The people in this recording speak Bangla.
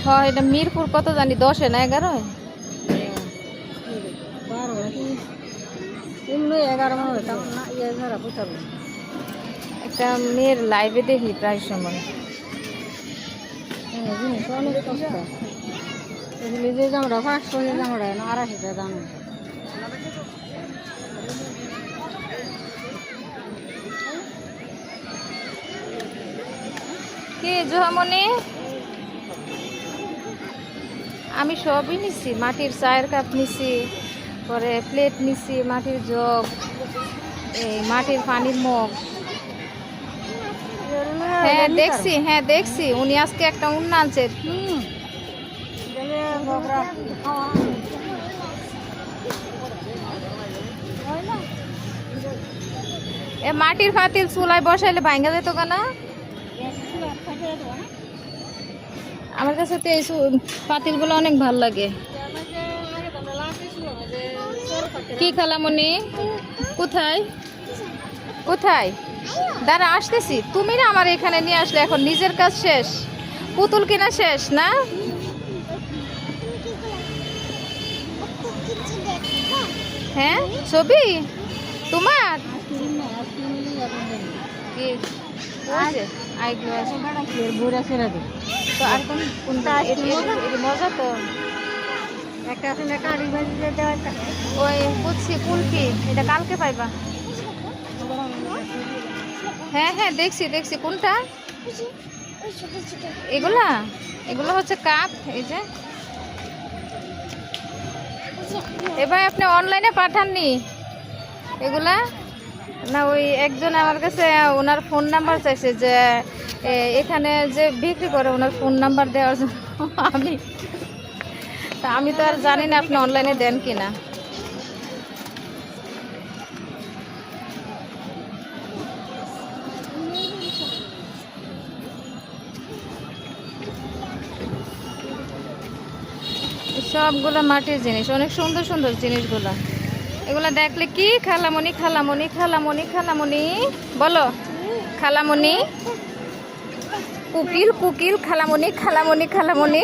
হ্যাঁ, এটা মিরপুর কত জানি 10-এ না 11-এ? 11 একটা মেয়ের লাইভে দেখি প্রায় সময়। জিনিস অনেক সস্তা। এগুলি যে জামড়া 500 জামড়া 250 টাকা দাম। কি জোহামনি, আমি সবই নিছি, মাটির চায়ের কাপ নিছি, পরে প্লেট নিছি, মাটির জগ, এই মাটির পানির মগ। হ্যাঁ দেখছি উনি আজকে একটা উন্না আনছে। এ মাটির পাতিল চুলায় বসাইলে ভাঙ্গা যেত কেনা? আমার কাছে তো এই পাতিলগুলো অনেক ভালো লাগে। কি খালামণি, কোথায় কোথায়? দাঁড়া আসতেছি। তুমি না আমার এখানে নিয়ে আসলে, এখন নিজের কাজ শেষ, পুতুল কিনা শেষ না? হ্যাঁ ছবি তোমার কি তো আর কোনটা মজা তো একটা আছে কারি ভাজি দেওয়া, ওই বুঝছি কুলফি, এটা কালকে পাইবা। হ্যাঁ দেখছি কোনটা? এগুলো হচ্ছে কাপ। এই যে এবার আপনি অনলাইনে পাঠাননি এগুলা? না, ওই একজন আমার কাছে ওনার ফোন নাম্বার চাইছে, যে এখানে যে বিক্রি করে ওনার ফোন নাম্বার দেওয়ার জন্য। আমি তো আর জানি না আপনি অনলাইনে দেন কিনা। সবগুলো মাটির জিনিস, অনেক সুন্দর সুন্দর জিনিসগুলা। এগুলা দেখলে কি খালামণি খালামণি খালামণি খালামণি বলো, খালামণি কুকিল কুকিল খালামণি খালামণি খালামণি।